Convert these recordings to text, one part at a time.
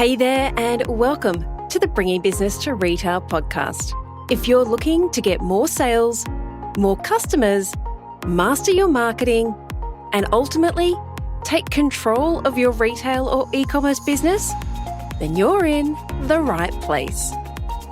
Hey there, and welcome to the Bringing Business to Retail podcast. If you're looking to get more sales, more customers, master your marketing, and ultimately take control of your retail or e-commerce business, then you're in the right place.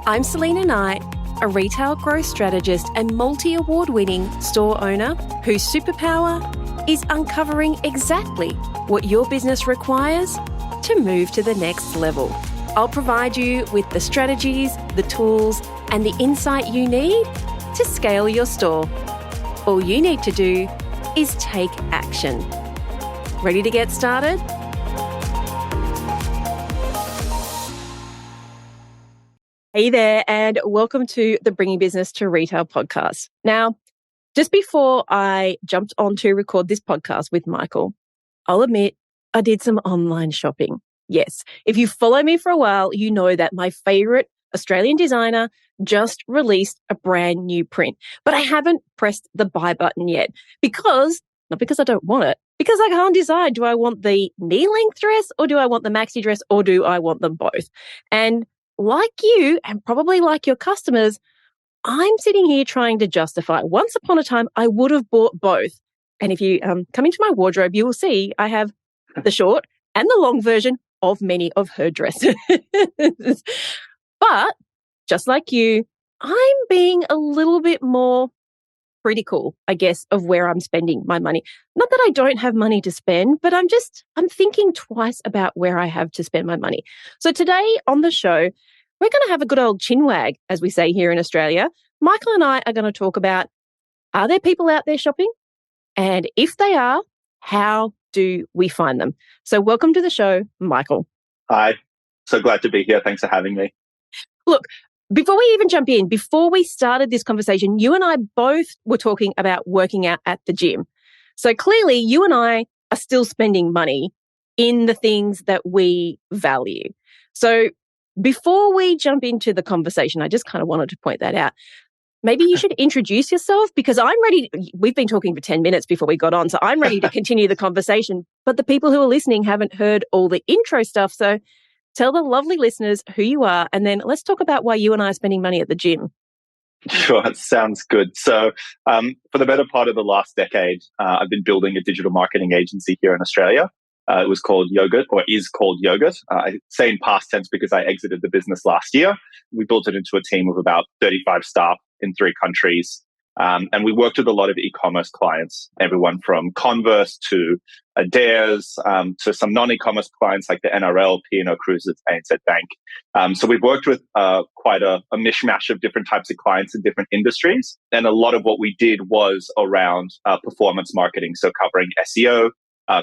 I'm Selena Knight, a retail growth strategist and multi-award-winning store owner whose superpower is uncovering exactly what your business requires to move to the next level. I'll provide you with the strategies, the tools, and the insight you need to scale your store. All you need to do is take action. Ready to get started? Hey there, and welcome to the Bringing Business to Retail podcast. Now, just before I jumped on to record this podcast with Michael, I'll admit I did some online shopping. Yes, if you follow me for a while, you know that my favorite Australian designer just released a brand new print, but I haven't pressed the buy button yet not because I don't want it, because I can't decide, do I want the knee-length dress or do I want the maxi dress or do I want them both? And like you, and probably like your customers, I'm sitting here trying to justify. Once upon a time, I would have bought both. And if you come into my wardrobe, you will see I have the short and the long version of many of her dresses. But just like you, I'm being a little bit more critical, I guess, of where I'm spending my money. Not that I don't have money to spend, but I'm thinking twice about where I have to spend my money. So today on the show, we're going to have a good old chinwag, as we say here in Australia. Michael and I are going to talk about, are there people out there shopping? And if they are, how do we find them? So welcome to the show, Michael. Hi. So glad to be here. Thanks for having me. Look, before we even jump in, before we started this conversation, you and I both were talking about working out at the gym. So clearly you and I are still spending money in the things that we value. So before we jump into the conversation, I just kind of wanted to point that out. Maybe you should introduce yourself, because I'm ready. We've been talking for 10 minutes before we got on, so I'm ready to continue the conversation. But the people who are listening haven't heard all the intro stuff. So tell the lovely listeners who you are, and then let's talk about why you and I are spending money at the gym. Sure, that sounds good. So for the better part of the last decade, I've been building a digital marketing agency here in Australia. It was called Yogurt, or is called Yogurt. I say in past tense because I exited the business last year. We built it into a team of about 35 staff in 3 countries. And we worked with a lot of e-commerce clients, everyone from Converse to Adairs, to some non-e-commerce clients like the NRL, P&O Cruises, ANZ Bank. So we've worked with quite a mishmash of different types of clients in different industries. And a lot of what we did was around performance marketing. So covering SEO,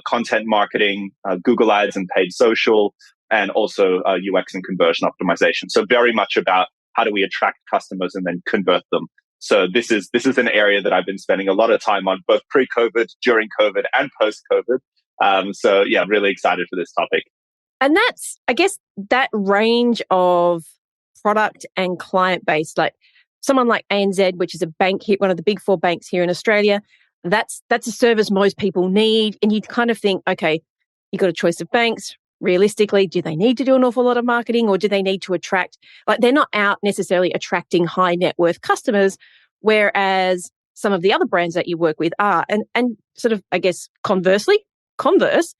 content marketing, Google Ads and paid social, and also UX and conversion optimization. So very much about how do we attract customers and then convert them. So this is an area that I've been spending a lot of time on, both pre-COVID, during COVID, and post-COVID. So yeah, really excited for this topic. And that's, I guess, that range of product and client base, like someone like ANZ, which is a bank here, one of the big 4 banks here in Australia. That's a service most people need. And you kind of think, okay, you got a choice of banks. Realistically, do they need to do an awful lot of marketing, or do they need to attract, like they're not out necessarily attracting high net worth customers, whereas some of the other brands that you work with are. And sort of, I guess, conversely, Converse,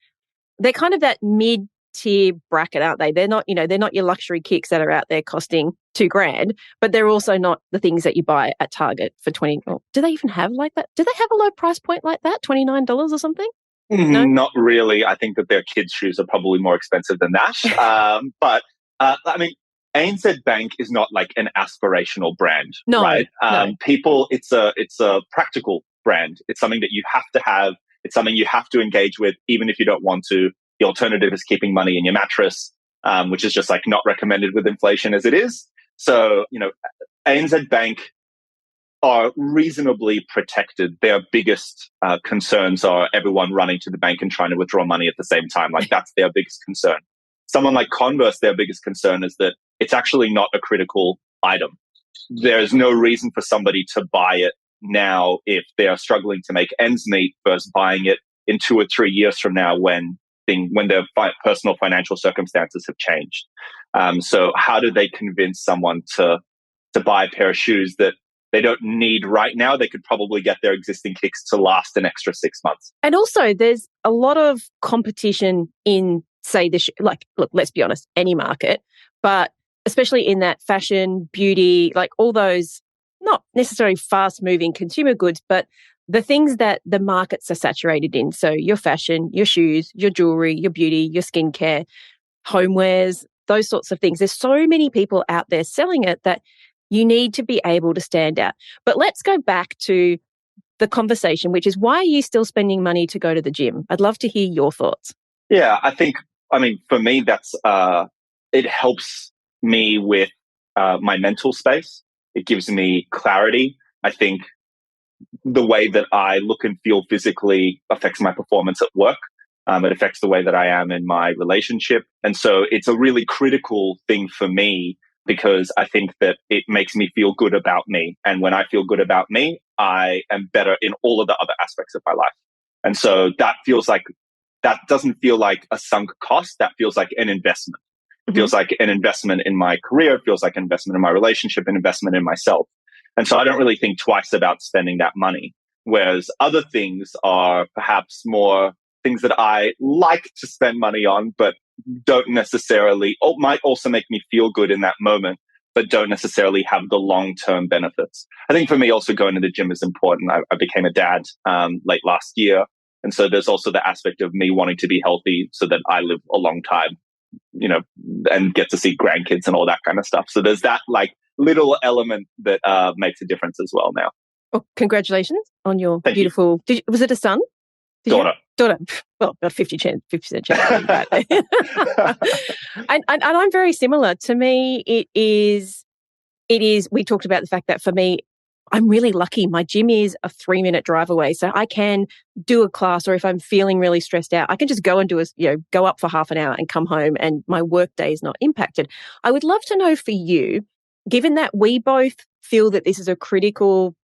they're kind of that mid-tier bracket, aren't they? They're not your luxury kicks that are out there costing $2,000, but they're also not the things that you buy at Target for 20. Oh, do they even have like that? Do they have a low price point like that? $29 or something? No? Not really. I think that their kids' shoes are probably more expensive than that. But I mean, ANZ Bank is not like an aspirational brand, no, right? No. People, it's a practical brand. It's something that you have to have. It's something you have to engage with, even if you don't want to. The alternative is keeping money in your mattress, which is just like not recommended with inflation as it is. So, ANZ Bank are reasonably protected. Their biggest concerns are everyone running to the bank and trying to withdraw money at the same time. Like that's their biggest concern. Someone like Converse, their biggest concern is that it's actually not a critical item. There's no reason for somebody to buy it now if they are struggling to make ends meet versus buying it in 2 or 3 years from now when thing when their personal financial circumstances have changed. So how do they convince someone to buy a pair of shoes that they don't need right now? They could probably get their existing kicks to last an extra 6 months. And also, there's a lot of competition in, say, look, let's be honest, any market, but especially in that fashion, beauty, like all those not necessarily fast-moving consumer goods, but the things that the markets are saturated in. So your fashion, your shoes, your jewelry, your beauty, your skincare, homewares, those sorts of things. There's so many people out there selling it that you need to be able to stand out. But let's go back to the conversation, which is, why are you still spending money to go to the gym? I'd love to hear your thoughts. Yeah, I mean, for me, it helps me with my mental space. It gives me clarity. I think the way that I look and feel physically affects my performance at work. It affects the way that I am in my relationship. And so it's a really critical thing for me, because I think that it makes me feel good about me. And when I feel good about me, I am better in all of the other aspects of my life. And so that doesn't feel like a sunk cost. That feels like an investment. It feels like an investment in my career. It feels like an investment in my relationship, an investment in myself. And so I don't really think twice about spending that money. Whereas other things are perhaps more things that I like to spend money on, but don't necessarily, or might also make me feel good in that moment, but don't necessarily have the long-term benefits. I think for me, also going to the gym is important. I became a dad late last year. And so there's also the aspect of me wanting to be healthy so that I live a long time, and get to see grandkids and all that kind of stuff. So there's that like little element that makes a difference as well now. Oh, congratulations on your Thank beautiful, was it a son? Daughter. Daughter. Well, got 50% chance. and I'm very similar. To me, it is, we talked about the fact that for me, I'm really lucky. My gym is a 3-minute drive away. So I can do a class, or if I'm feeling really stressed out, I can just go and go up for half an hour and come home, and my work day is not impacted. I would love to know for you, given that we both feel that this is a critical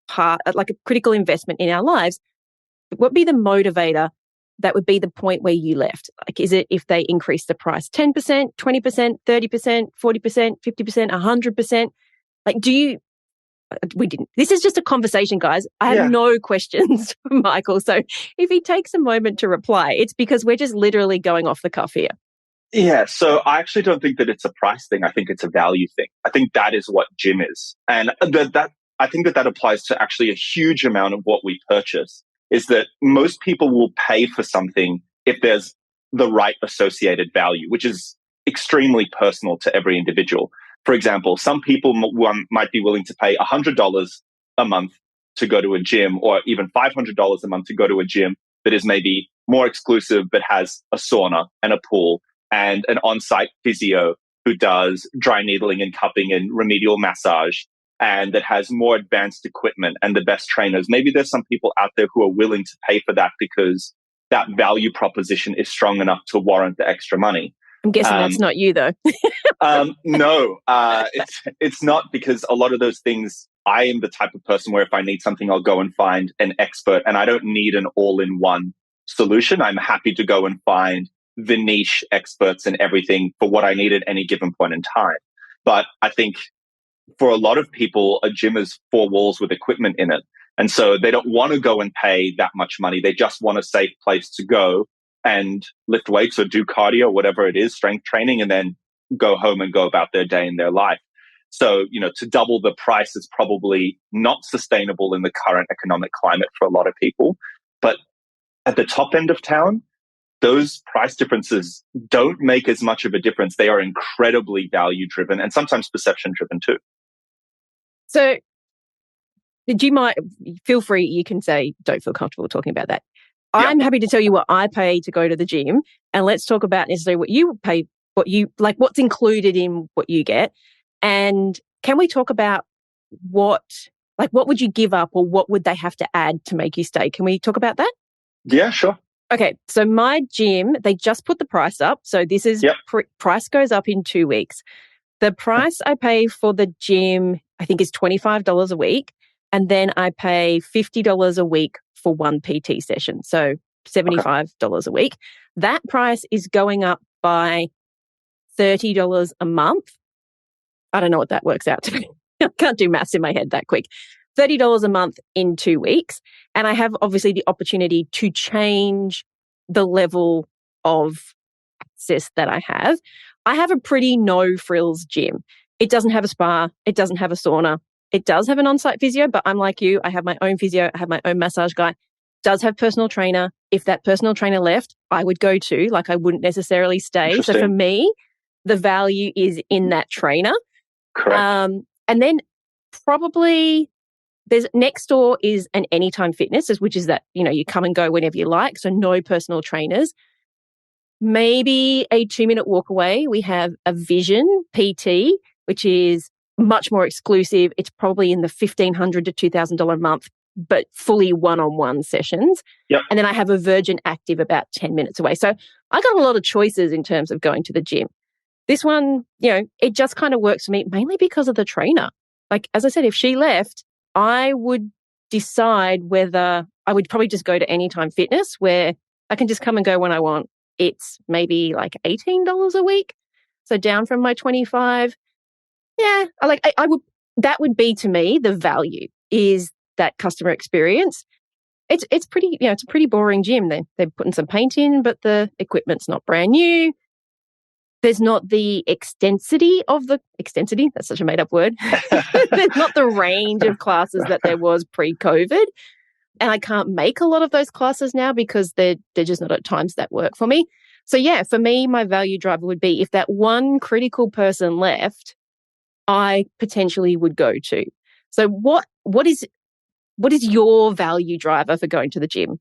part, like a critical investment in our lives, what would be the motivator that would be the point where you left? Like, is it if they increase the price 10%, 20%, 30%, 40%, 50%, 100%? Like, we didn't. This is just a conversation, guys. I have no questions for Michael. So if he takes a moment to reply, it's because we're just literally going off the cuff here. Yeah, so I actually don't think that it's a price thing. I think it's a value thing. I think that is what gym is. And I think that applies to actually a huge amount of what we purchase, is that most people will pay for something if there's the right associated value, which is extremely personal to every individual. For example, some people might be willing to pay $100 a month to go to a gym, or even $500 a month to go to a gym that is maybe more exclusive, but has a sauna and a pool and an on-site physio who does dry needling and cupping and remedial massage, and that has more advanced equipment and the best trainers. Maybe there's some people out there who are willing to pay for that because that value proposition is strong enough to warrant the extra money. I'm guessing that's not you, though. No, it's not, because a lot of those things, I am the type of person where if I need something, I'll go and find an expert, and I don't need an all-in-one solution. I'm happy to go and find the niche experts and everything for what I need at any given point in time. But I think for a lot of people, a gym is 4 walls with equipment in it. And so they don't want to go and pay that much money. They just want a safe place to go and lift weights or do cardio, whatever it is, strength training, and then go home and go about their day and their life. So, to double the price is probably not sustainable in the current economic climate for a lot of people. But at the top end of town, those price differences don't make as much of a difference. They are incredibly value driven and sometimes perception driven too. So feel free, you can say, don't feel comfortable talking about that. Yeah. I'm happy to tell you what I pay to go to the gym, and let's talk about necessarily what you pay, what's included in what you get. And can we talk about what would you give up, or what would they have to add to make you stay? Can we talk about that? Yeah, sure. Okay. So my gym, they just put the price up. So this is, price goes up in 2 weeks. The price I pay for the gym, I think, is $25 a week. And then I pay $50 a week for one PT session. So $75 a week. that price is going up by $30 a month. I don't know what that works out to be. I can't do maths in my head that quick. $30 a month in 2 weeks. And I have obviously the opportunity to change the level of access that I have. I have a pretty no frills gym. It doesn't have a spa. It doesn't have a sauna. It does have an on-site physio, but I'm like you. I have my own physio. I have my own massage guy. Does have personal trainer. If that personal trainer left, I would go to. Like, I wouldn't necessarily stay. So for me, the value is in that trainer. Correct. And then probably there's next door is an anytime fitness, which is that, you come and go whenever you like. So no personal trainers. Maybe a 2-minute walk away, we have a Vision PT, which is much more exclusive. It's probably in the $1,500 to $2,000 a month, but fully one-on-one sessions. Yep. And then I have a Virgin Active about 10 minutes away. So I got a lot of choices in terms of going to the gym. This one, it just kind of works for me, mainly because of the trainer. Like, as I said, if she left, I would decide whether I would probably just go to Anytime Fitness, where I can just come and go when I want. It's maybe like $18 a week. So down from my 25. Yeah, I would, that would be to me the value, is that customer experience. It's pretty, it's a pretty boring gym. They're putting some paint in, but the equipment's not brand new. There's not the extensity, that's such a made up word. There's not the range of classes that there was pre-COVID. And I can't make a lot of those classes now because they're just not at times that work for me. So yeah, for me, my value driver would be, if that one critical person left, I potentially would go to. So what is your value driver for going to the gym?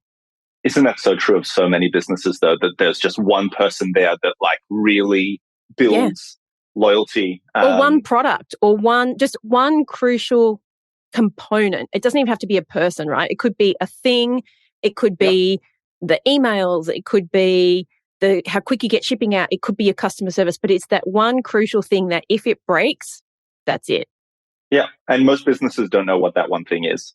Isn't that so true of so many businesses, though, that there's just one person there that like really builds loyalty? Or one product, or just one crucial component. It doesn't even have to be a person, right? It could be a thing. It could be the emails. It could be how quick you get shipping out. It could be your customer service, but it's that one crucial thing that if it breaks, that's it. Yeah. And most businesses don't know what that one thing is.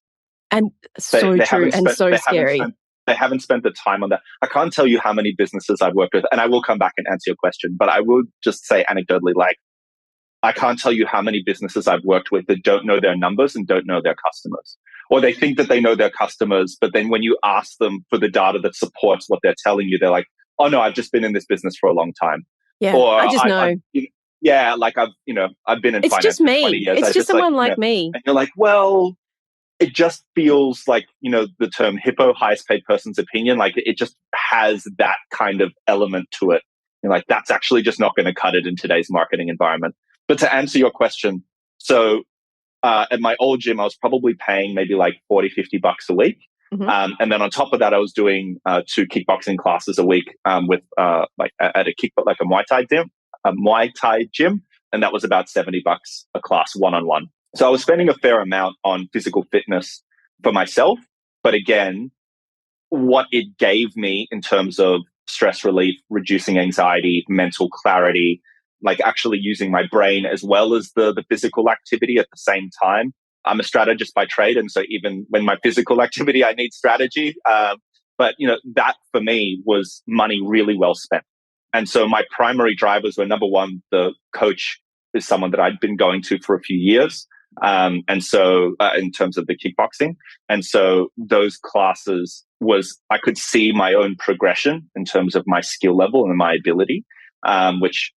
And so true and so scary. They haven't spent the time on that. I can't tell you how many businesses I've worked with, and I will come back and answer your question, but I will just say anecdotally, like, I can't tell you how many businesses I've worked with that don't know their numbers and don't know their customers. Or they think that they know their customers, but then when you ask them for the data that supports what they're telling you, they're like, oh no, I've just been in this business for a long time. Yeah, or I just know. I've been in finance for 20 years. It's just someone like me. And you're like, well, it just feels like, the term hippo, highest paid person's opinion, like it just has that kind of element to it. You're like, that's actually just not going to cut it in today's marketing environment. But to answer your question, so at my old gym, I was probably paying maybe like $40, $50 a week. Mm-hmm. And then on top of that, I was doing 2 kickboxing classes a week with at a Muay Thai gym. And that was about $70 a class, one-on-one. So I was spending a fair amount on physical fitness for myself. But again, what it gave me in terms of stress relief, reducing anxiety, mental clarity, like actually using my brain as well as the physical activity at the same time. I'm a strategist by trade. And so even when my physical activity, I need strategy. But that for me was money really well spent. And so my primary drivers were, number one, the coach is someone that I'd been going to for a few years. And so in terms of the kickboxing. And so those classes I could see my own progression in terms of my skill level and my ability, which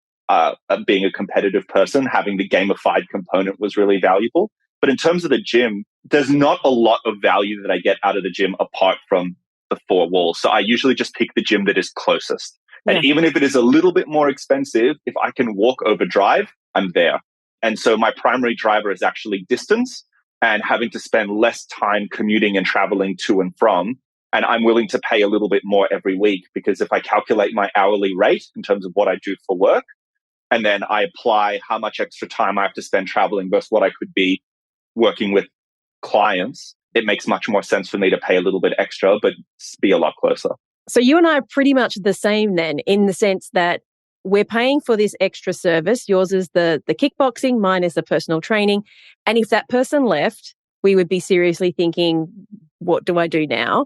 being a competitive person, having the gamified component was really valuable. But in terms of the gym, there's not a lot of value that I get out of the gym apart from the 4 walls. So I usually just pick the gym that is closest. And even if it is a little bit more expensive, if I can walk over drive, I'm there. And so my primary driver is actually distance and having to spend less time commuting and traveling to and from. And I'm willing to pay a little bit more every week, because if I calculate my hourly rate in terms of what I do for work, and then I apply how much extra time I have to spend traveling versus what I could be working with clients, it makes much more sense for me to pay a little bit extra, but be a lot closer. So you and I are pretty much the same then, in the sense that we're paying for this extra service. Yours is the kickboxing, mine is the personal training. And if that person left, we would be seriously thinking, what do I do now?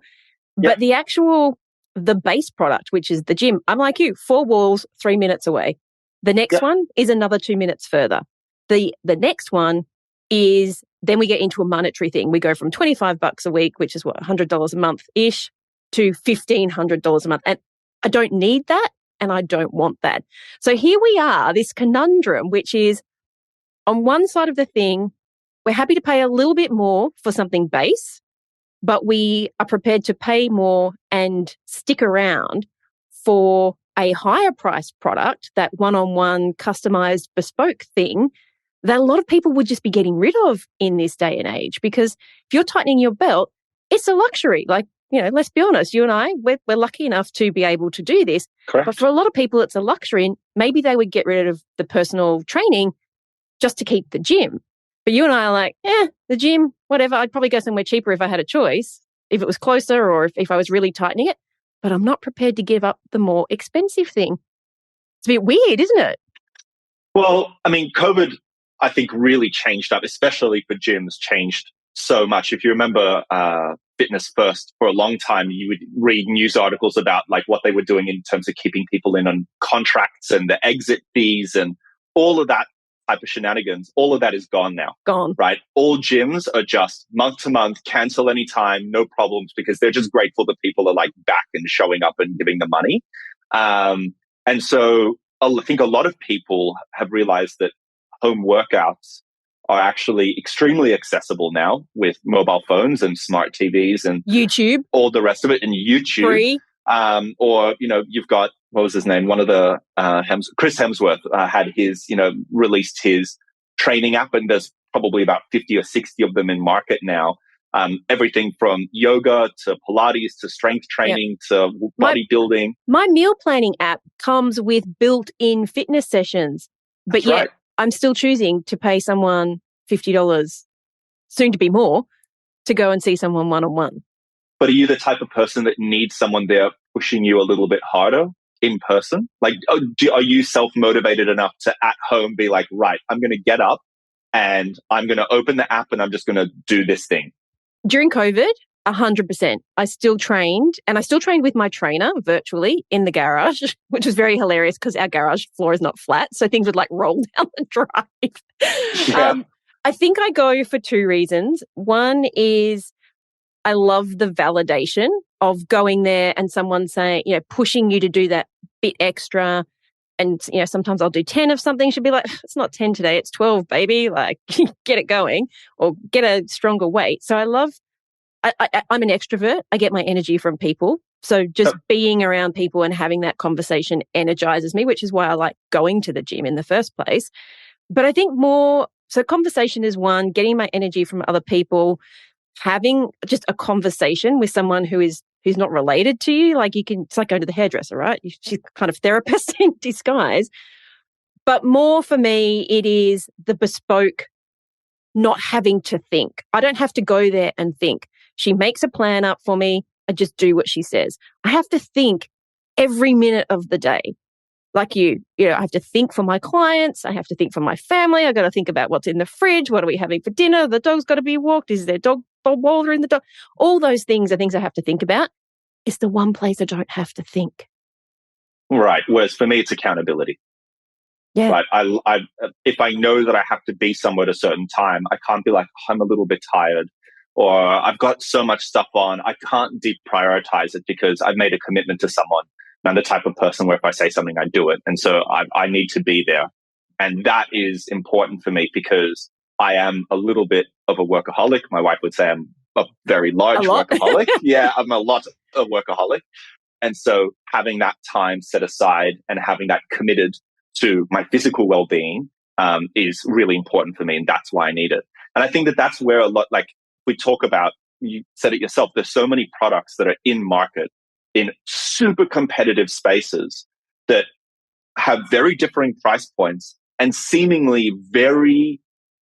Yep. But the actual the base product, which is the gym. I'm like you, 4 walls, 3 minutes away. The next one is another 2 minutes further. The next one is, then we get into a monetary thing. We go from $25 a week, which is what, $100 a month-ish, to $1,500 a month. And I don't need that and I don't want that. So here we are, this conundrum, which is on one side of the thing, we're happy to pay a little bit more for something base, but we are prepared to pay more and stick around for a higher priced product, that one-on-one customized bespoke thing that a lot of people would just be getting rid of in this day and age. Because if you're tightening your belt, it's a luxury. Like, let's be honest, you and I, we're lucky enough to be able to do this. Correct. But for a lot of people, it's a luxury. And maybe they would get rid of the personal training just to keep the gym. But you and I are like, the gym, whatever. I'd probably go somewhere cheaper if I had a choice, if it was closer or if I was really tightening it. But I'm not prepared to give up the more expensive thing. It's a bit weird, isn't it? Well, I mean, COVID, I think, really changed up, especially for gyms, changed so much. If you remember Fitness First, for a long time, you would read news articles about like what they were doing in terms of keeping people in on contracts and the exit fees and all of that type of shenanigans. All of that is gone now. Gone. Right? All gyms are just month to month, cancel anytime, no problems, because they're just grateful that people are like back and showing up and giving them money. And so I think a lot of people have realized that home workouts are actually extremely accessible now with mobile phones and smart TVs and YouTube, all the rest of it, and YouTube. Free. Or, you've got, what was his name? One of the, Chris Hemsworth had his, released his training app, and there's probably about 50 or 60 of them in market now. Everything from yoga to Pilates to strength training to bodybuilding. My meal planning app comes with built-in fitness sessions, but yet I'm still choosing to pay someone $50, soon to be more, to go and see someone one-on-one. But are you the type of person that needs someone there pushing you a little bit harder in person? Like, are you self-motivated enough to at home be like, right, I'm going to get up and I'm going to open the app and I'm just going to do this thing? During COVID, 100%. I still trained, and I still trained with my trainer virtually in the garage, which was very hilarious because our garage floor is not flat. So things would like roll down the drive. Yeah. I think I go for 2 reasons. One is I love the validation of going there and someone saying, pushing you to do that bit extra. And, sometimes I'll do 10 of something. She'll be like, it's not 10 today, it's 12, baby. Like, get it going or get a stronger weight. So I'm an extrovert. I get my energy from people. So just being around people and having that conversation energizes me, which is why I like going to the gym in the first place. But I think so conversation is one, getting my energy from other people, having just a conversation with someone who's not related to you. Like it's like going to the hairdresser, right? She's kind of therapist in disguise. But more for me, it is the bespoke, not having to think. I don't have to go there and think. She makes a plan up for me. I just do what she says. I have to think every minute of the day. Like I have to think for my clients. I have to think for my family. I got to think about what's in the fridge. What are we having for dinner? The dog's got to be walked. Is there dog water in the dog? All those things are things I have to think about. It's the one place I don't have to think. Right. Whereas for me, it's accountability. Yeah. Right. I if I know that I have to be somewhere at a certain time, I can't be like, I'm a little bit tired, or I've got so much stuff on, I can't deprioritize it because I've made a commitment to someone. I'm the type of person where if I say something, I do it. And so I need to be there. And that is important for me because I am a little bit of a workaholic. My wife would say I'm a very large workaholic. Yeah, I'm a lot of workaholic. And so having that time set aside and having that committed to my physical well-being is really important for me. And that's why I need it. And I think that that's where a lot, like we talk about, you said it yourself, there's so many products that are in market in super competitive spaces that have very differing price points and seemingly very,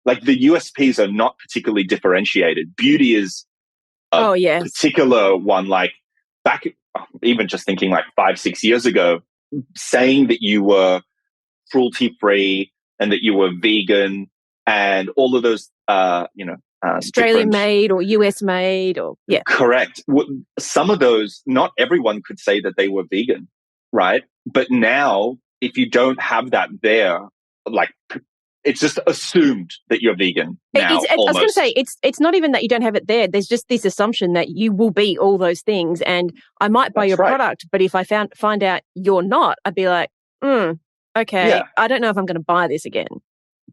like the USPs are not particularly differentiated. Beauty is a particular one, like back, even just thinking like 5-6 years ago, saying that you were cruelty free and that you were vegan and all of those, Australian different. made or US made or, yeah. Correct. Some of those, not everyone could say that they were vegan, right? But now, if you don't have that there, like, it's just assumed that you're vegan now, I was going to almost. say, it's not even that you don't have it there. There's just this assumption that you will be all those things. And I might buy That's your right. product, but if I find out you're not, I'd be like, okay, Yeah. I don't know if I'm going to buy this again.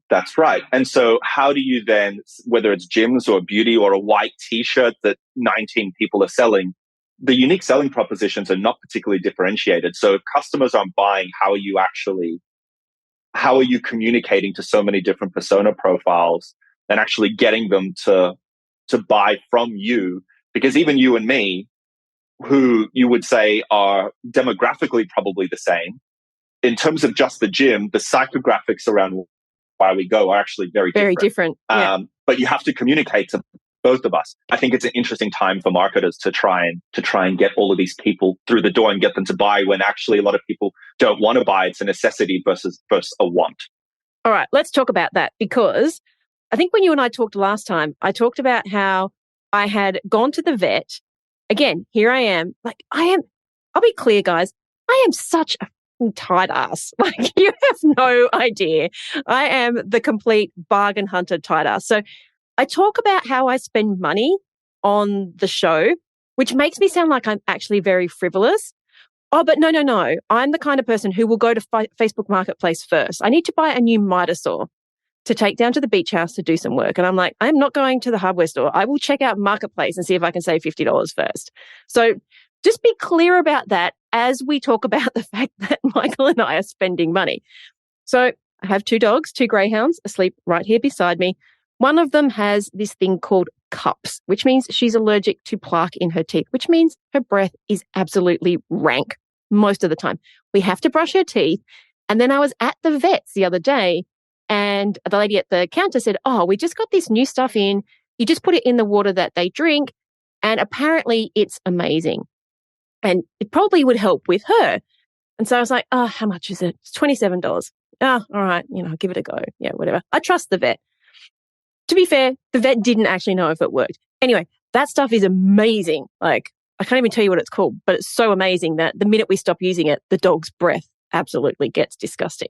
That's right. And so how do you then, whether it's gyms or beauty or a white t-shirt that 19 people are selling, the unique selling propositions are not particularly differentiated. So if customers aren't buying, how are you communicating to so many different persona profiles and actually getting them to buy from you? Because even you and me, who you would say are demographically probably the same, in terms of just the gym, the psychographics around why we go are actually very different. Yeah. But you have to communicate to both of us. I think it's an interesting time for marketers to try and get all of these people through the door and get them to buy when actually a lot of people don't want to buy. It's a necessity versus a want. All right, let's talk about that, because I think when you and I talked last time, I talked about how I had gone to the vet. Again, here I am. I'll be clear, guys. I am such a tight ass. Like, you have no idea. I am the complete bargain hunter tight ass. So I talk about how I spend money on the show, which makes me sound like I'm actually very frivolous. Oh, but no. I'm the kind of person who will go to Facebook Marketplace first. I need to buy a new miter saw to take down to the beach house to do some work. And I'm like, I'm not going to the hardware store. I will check out Marketplace and see if I can save $50 first. So just be clear about that as we talk about the fact that Michael and I are spending money. So I have 2 dogs, 2 greyhounds asleep right here beside me. One of them has this thing called cups, which means she's allergic to plaque in her teeth, which means her breath is absolutely rank most of the time. We have to brush her teeth. And then I was at the vet's the other day, and the lady at the counter said, oh, we just got this new stuff in. You just put it in the water that they drink, and apparently it's amazing. And it probably would help with her. And so I was like, oh, how much is it? It's $27. Oh, all right, give it a go. Yeah, whatever. I trust the vet. To be fair, the vet didn't actually know if it worked. Anyway, that stuff is amazing. Like, I can't even tell you what it's called, but it's so amazing that the minute we stop using it, the dog's breath absolutely gets disgusting.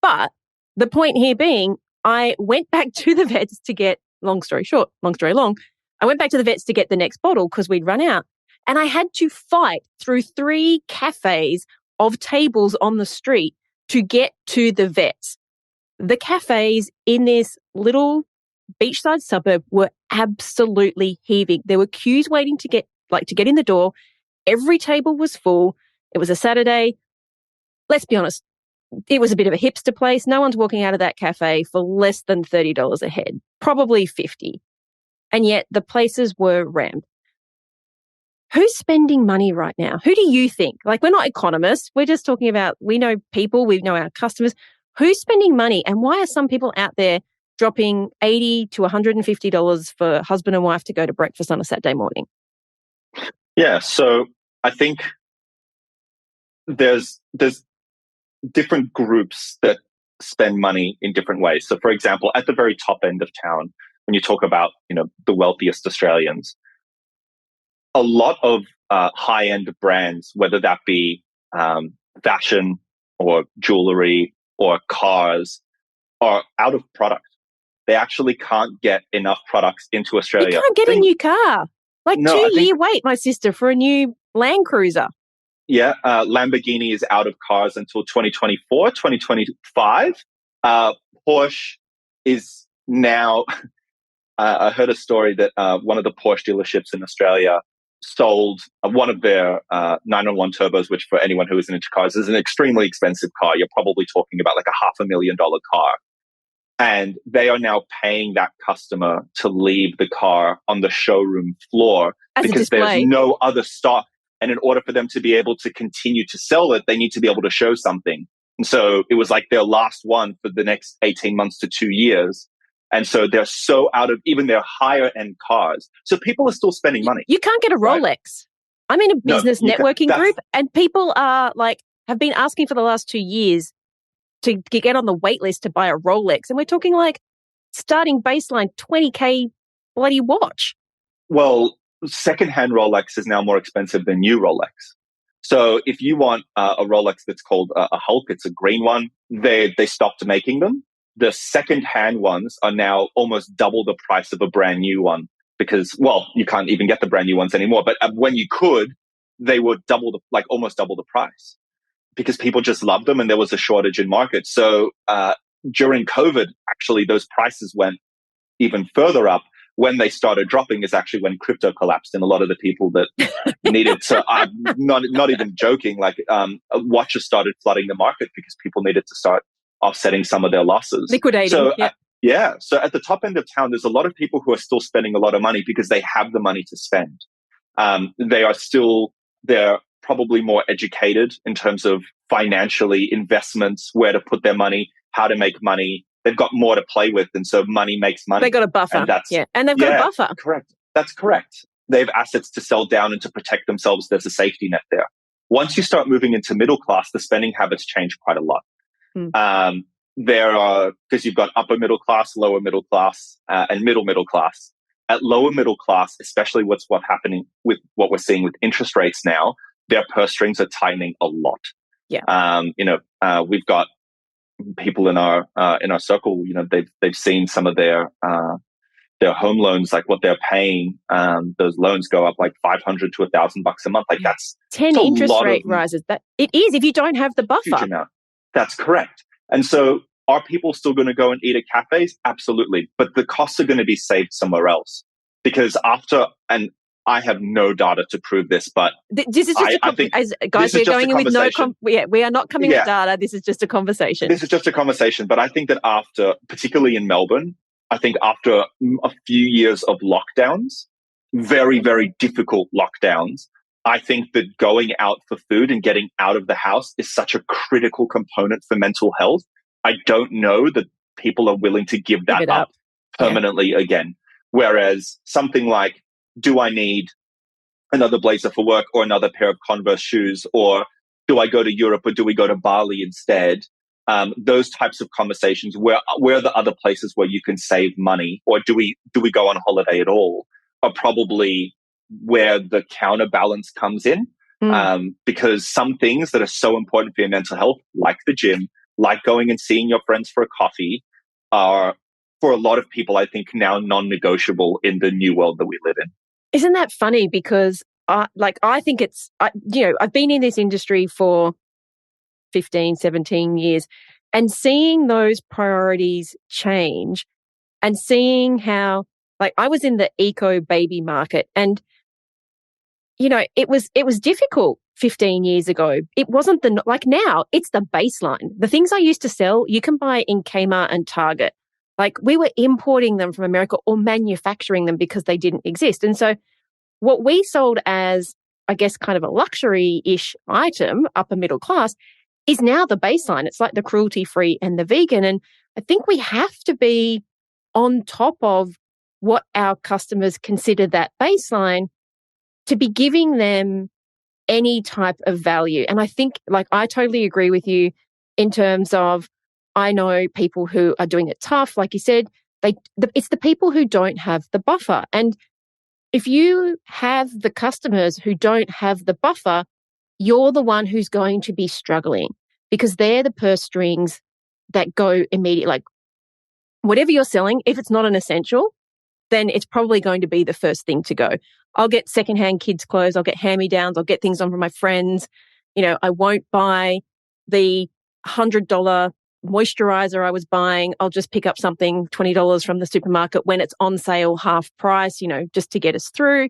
But the point here being, I went back to the vets to get, long story short, long story long, I went back to the vets to get the next bottle because we'd run out. And I had to fight through 3 cafes of tables on the street to get to the vets. The cafes in this little beachside suburb were absolutely heaving. There were queues waiting to get in the door. Every table was full. It was a Saturday. Let's be honest, it was a bit of a hipster place. No one's walking out of that cafe for less than $30 a head, probably $50. And yet the places were rammed. Who's spending money right now? Who do you think? Like, we're not economists. We're just talking about, we know people, we know our customers. Who's spending money, and why are some people out there dropping $80 to $150 for husband and wife to go to breakfast on a Saturday morning? Yeah, so I think there's different groups that spend money in different ways. So, for example, at the very top end of town, when you talk about the wealthiest Australians, a lot of high-end brands, whether that be fashion or jewelry or cars, are out of product. They actually can't get enough products into Australia. You can't get a new car. Like, no, 2-year wait, my sister, for a new Land Cruiser. Yeah, Lamborghini is out of cars until 2024, 2025. Porsche is now... I heard a story that one of the Porsche dealerships in Australia sold one of their 911 turbos, which for anyone who isn't into cars is an extremely expensive car. You're probably talking about like a $500,000 car. And they are now paying that customer to leave the car on the showroom floor because there's no other stock. And in order for them to be able to continue to sell it, they need to be able to show something. And so it was like their last one for the next 18 months to 2 years. And so they're so out of even their higher end cars. So people are still spending money. You can't get a Rolex. Right? I'm in a business networking group, and people are have been asking for the last 2 years to get on the wait list to buy a Rolex. And we're talking like starting baseline $20K bloody watch. Well, secondhand Rolex is now more expensive than new Rolex. So if you want a Rolex that's called a Hulk, it's a green one, they stopped making them. The secondhand ones are now almost double the price of a brand new one because, well, you can't even get the brand new ones anymore. But when you could, they were almost double the price because people just loved them and there was a shortage in market. So during COVID, actually, those prices went even further up. When they started dropping is actually when crypto collapsed, and a lot of the people that needed to, I'm not even joking, watches started flooding the market because people needed to start offsetting some of their losses. Liquidating. So yeah. So at the top end of town, there's a lot of people who are still spending a lot of money because they have the money to spend. They're probably more educated in terms of financially investments, where to put their money, how to make money. They've got more to play with, and so money makes money. They got a buffer. And they've got a buffer. Correct. That's correct. They have assets to sell down and to protect themselves. There's a safety net there. Once you start moving into middle class, the spending habits change quite a lot. There are, because you've got upper middle class, lower middle class, and middle class. At lower middle class, especially what's happening with what we're seeing with interest rates now, their purse strings are tightening a lot. Yeah. We've got people in our circle. They've seen some of their home loans, like what they're paying. Those loans go up like $500 to $1,000 a month. Like that's 10 interest rate rises. That it is if you don't have the buffer. Huge amount. That's correct. And so, are people still going to go and eat at cafes? Absolutely, but the costs are going to be saved somewhere else because and I have no data to prove this, but this is just we're going in with no. We are not coming with data. This is just a conversation. But I think that particularly in Melbourne, I think after a few years of lockdowns, very, very difficult lockdowns, I think that going out for food and getting out of the house is such a critical component for mental health. I don't know that people are willing to give that up permanently again. Whereas something like, do I need another blazer for work or another pair of Converse shoes? Or do I go to Europe or do we go to Bali instead? Those types of conversations, where are the other places where you can save money, or do we go on holiday at all, are probably where the counterbalance comes in. Because some things that are so important for your mental health, like the gym, like going and seeing your friends for a coffee, are for a lot of people, I think, now non-negotiable in the new world that we live in. Isn't that funny? Because I think I've been in this industry for 15, 17 years, and seeing those priorities change and seeing how, I was in the eco baby market, and it was difficult 15 years ago. It wasn't now it's the baseline. The things I used to sell, you can buy in Kmart and Target. We were importing them from America or manufacturing them because they didn't exist. And so what we sold as, I guess, kind of a luxury-ish item, upper middle class, is now the baseline. It's like the cruelty-free and the vegan. And I think we have to be on top of what our customers consider that baseline to be giving them any type of value. And I think, I totally agree with you in terms of, I know people who are doing it tough. Like you said, it's the people who don't have the buffer. And if you have the customers who don't have the buffer, you're the one who's going to be struggling because they're the purse strings that go immediately. Whatever you're selling, if it's not an essential, then it's probably going to be the first thing to go. I'll get secondhand kids' clothes. I'll get hand-me-downs. I'll get things on from my friends. I won't buy the $100 moisturizer I was buying. I'll just pick up something $20 from the supermarket when it's on sale, half price, just to get us through.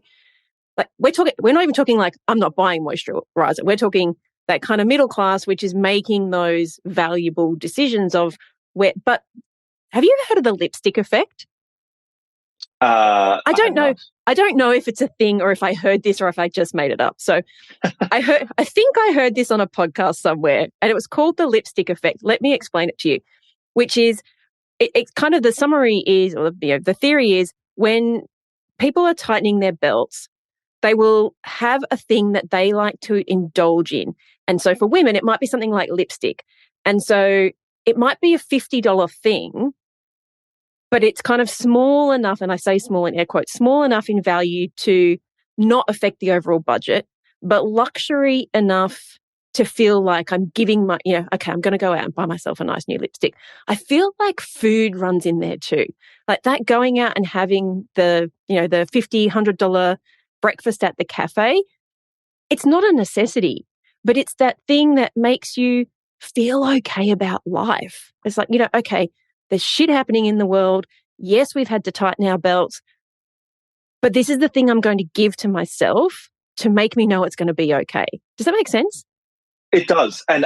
We're not even talking I'm not buying moisturizer. We're talking that kind of middle class, which is making those valuable decisions of where. But have you ever heard of the lipstick effect? I don't know. I don't know if it's a thing or if I heard this or if I just made it up. So I think I heard this on a podcast somewhere, and it was called the lipstick effect. Let me explain it to you, which is it's kind of the summary is, or the theory is, when people are tightening their belts, they will have a thing that they like to indulge in. And so for women, it might be something like lipstick. And so it might be a $50 thing, but it's kind of small enough, and I say small in air quotes, small enough in value to not affect the overall budget, but luxury enough to feel like I'm giving my, okay, I'm going to go out and buy myself a nice new lipstick. I feel like food runs in there too. Like that going out and having the $50, $100 breakfast at the cafe, it's not a necessity, but it's that thing that makes you feel okay about life. It's like, okay, there's shit happening in the world. Yes, we've had to tighten our belts, but this is the thing I'm going to give to myself to make me know it's going to be okay. Does that make sense? It does. And,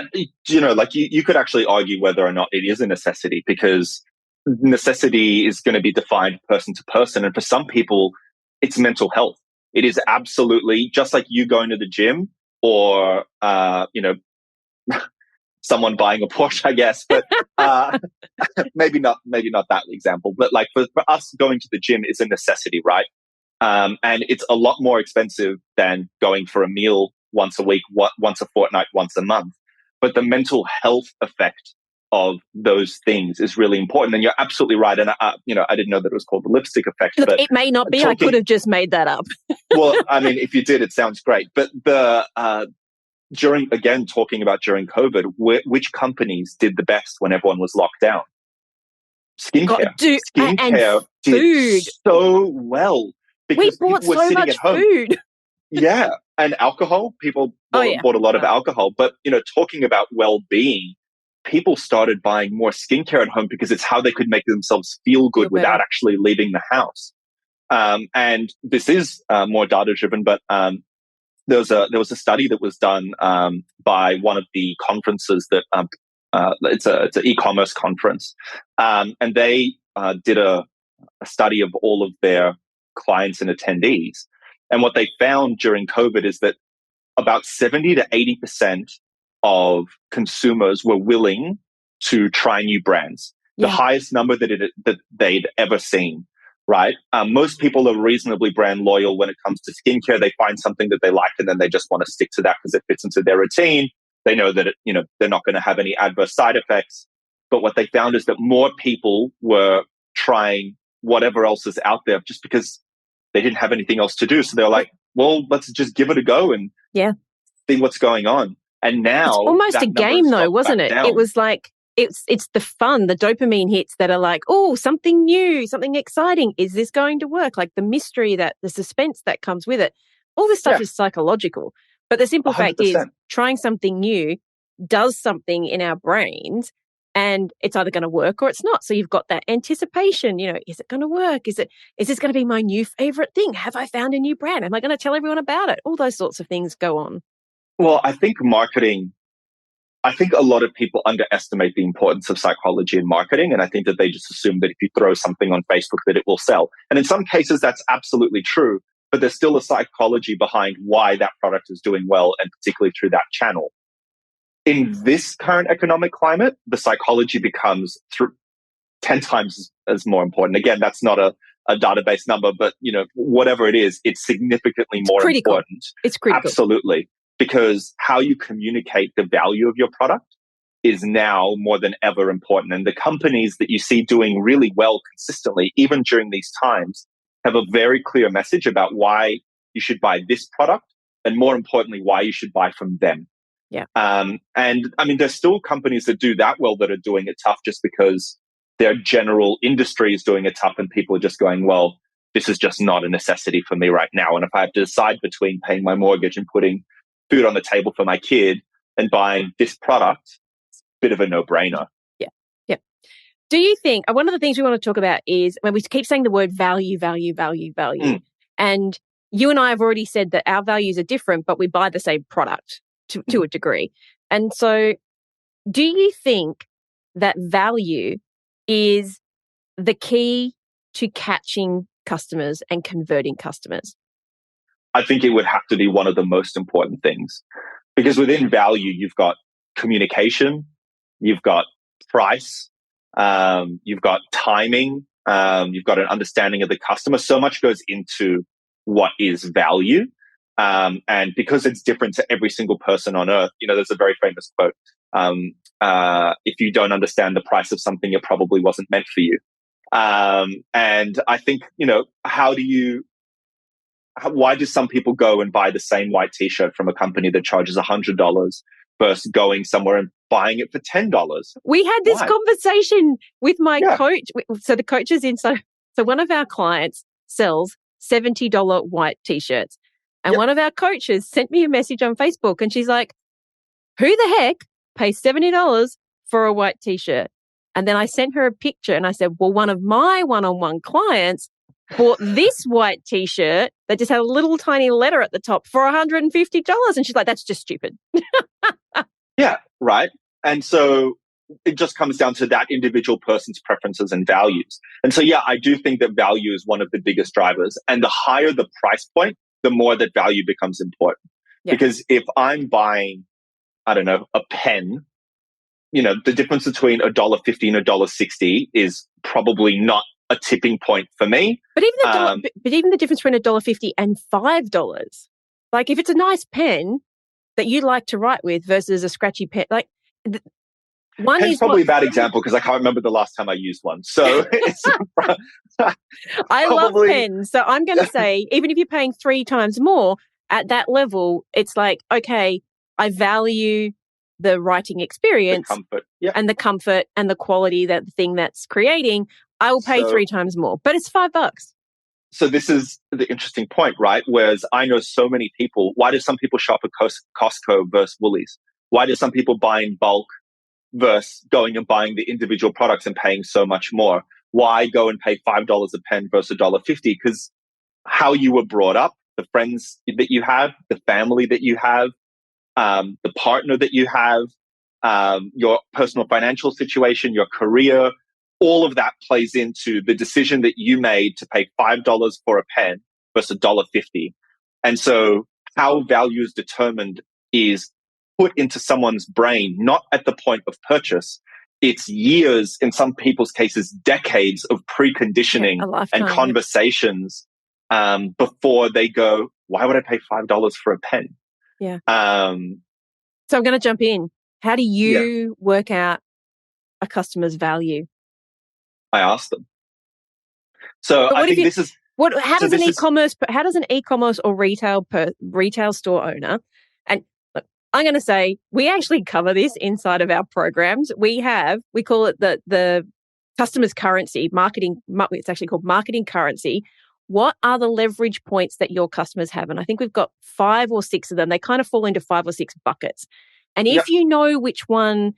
like you could actually argue whether or not it is a necessity, because necessity is going to be defined person to person. And for some people, it's mental health. It is absolutely just like you going to the gym or, someone buying a Porsche, I guess. But maybe not that example. But like for us, going to the gym is a necessity, right? And it's a lot more expensive than going for a meal once a week, once a fortnight, once a month. But the mental health effect of those things is really important. And you're absolutely right. And I didn't know that it was called the lipstick effect. Look, but it may not be. I could have just made that up. Well, I mean, if you did, it sounds great. But during COVID, which companies did the best when everyone was locked down? Skincare. Skincare did so well because we bought people were so sitting much at home. Food. Yeah. And alcohol, people bought a lot of alcohol. But, talking about well-being, people started buying more skincare at home because it's how they could make themselves feel good without actually leaving the house. And this is more data-driven, but there was a study that was done by one of the conferences that it's an e-commerce conference, and they did a study of all of their clients and attendees. And what they found during COVID is that about 70 to 80% of consumers were willing to try new brands, the highest number that they'd ever seen. Right. Most people are reasonably brand loyal when it comes to skincare. They find something that they like and then they just want to stick to that because it fits into their routine. They know that, they're not going to have any adverse side effects. But what they found is that more people were trying whatever else is out there just because they didn't have anything else to do. So they were like, well, let's just give it a go and see what's going on. And now it's almost a game though, wasn't it? It was like, it's the fun, the dopamine hits that are like, oh, something new, something exciting. Is this going to work? Like the mystery, the suspense that comes with it. All this stuff is psychological. But the simple 100%. Fact is trying something new does something in our brains and it's either going to work or it's not. So you've got that anticipation, is it going to work? Is this going to be my new favorite thing? Have I found a new brand? Am I going to tell everyone about it? All those sorts of things go on. Well, I think a lot of people underestimate the importance of psychology in marketing. And I think that they just assume that if you throw something on Facebook that it will sell. And in some cases, that's absolutely true. But there's still a psychology behind why that product is doing well, and particularly through that channel. In this current economic climate, the psychology becomes 10 times as more important. Again, that's not a database number, but whatever it is, it's significantly more important. It's critical. Absolutely. Because how you communicate the value of your product is now more than ever important. And the companies that you see doing really well consistently, even during these times, have a very clear message about why you should buy this product, and more importantly, why you should buy from them. Yeah. And I mean, there's still companies that do that well that are doing it tough just because their general industry is doing it tough and people are just going, well, this is just not a necessity for me right now. And if I have to decide between paying my mortgage and putting food on the table for my kid and buying this product, it's a bit of a no-brainer. Yeah. Do you think, one of the things we want to talk about is when we keep saying the word value. And you and I have already said that our values are different, but we buy the same product to a degree. And so do you think that value is the key to catching customers and converting customers? I think it would have to be one of the most important things, because within value, you've got communication, you've got price, you've got timing, you've got an understanding of the customer. So much goes into what is value. And because it's different to every single person on earth, there's a very famous quote. If you don't understand the price of something, it probably wasn't meant for you. And I think, why do some people go and buy the same white t-shirt from a company that charges $100 versus going somewhere and buying it for $10? We had this Why? conversation with my Yeah. coach. So the coach is inside. So one of our clients sells $70 white t-shirts. And Yep. one of our coaches sent me a message on Facebook and she's like, who the heck pays $70 for a white t-shirt? And then I sent her a picture and I said, well, one of my one-on-one clients bought this white t-shirt that just had a little tiny letter at the top for $150. And she's like, that's just stupid. Yeah, right. And so it just comes down to that individual person's preferences and values. And so, yeah, I do think that value is one of the biggest drivers. And the higher the price point, the more that value becomes important. Yeah. Because if I'm buying, I don't know, a pen, the difference between $1.50 and $1.60 is probably not a tipping point for me. But even the difference between $1.50 and $5, like if it's a nice pen that you like to write with versus a scratchy pen, like one Pen's is probably a bad example because I can't remember the last time I used one. So it's I love pens. So I'm going to say, even if you're paying 3 times more at that level, it's like, okay, I value the writing experience and the comfort and the quality that the thing that's creating. I will pay 3 times more, but it's $5. So this is the interesting point, right? Whereas I know so many people, why do some people shop at Costco versus Woolies? Why do some people buy in bulk versus going and buying the individual products and paying so much more? Why go and pay $5 a pen versus $1.50? Because how you were brought up, the friends that you have, the family that you have, the partner that you have, your personal financial situation, your career, all of that plays into the decision that you made to pay $5 for a pen versus $1.50. And so how value is determined is put into someone's brain, not at the point of purchase. It's years, in some people's cases, decades of preconditioning and conversations before they go, why would I pay $5 for a pen? Yeah. So I'm going to jump in. How do you work out a customer's value? I ask them. So I think this is how does an e-commerce or retail store owner, and look, I'm going to say we actually cover this inside of our programs. We call it the customer's currency marketing. It's actually called marketing currency. What are the leverage points that your customers have? And I think we've got 5 or 6 of them. They kind of fall into 5 or 6 buckets. And if you know which one